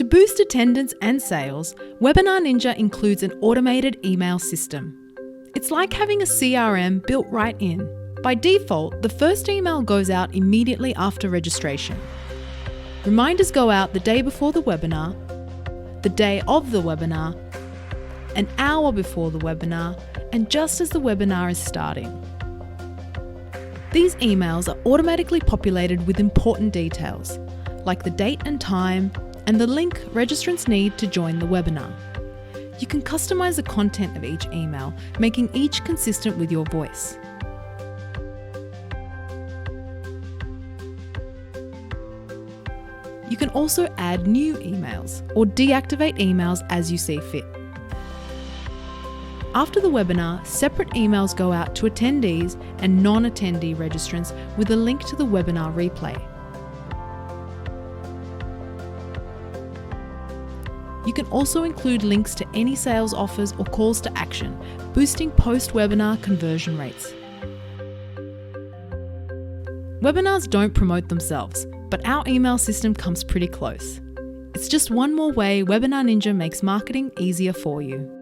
boost attendance and sales, WebinarNinja includes an automated email system. It's like having a CRM built right in. By default, the first email goes out immediately after registration. Reminders go out the day before the webinar, the day of the webinar, an hour before the webinar, and just as the webinar is starting. These emails are automatically populated with important details, like the date and time, and the link registrants need to join the webinar. You can customize the content of each email, making each consistent with your voice. You can also add new emails or deactivate emails as you see fit. After the webinar, separate emails go out to attendees and non-attendee registrants with a link to the webinar replay. You can also include links to any sales offers or calls to action, boosting post-webinar conversion rates. Webinars don't promote themselves, but our email system comes pretty close. It's just one more way WebinarNinja makes marketing easier for you.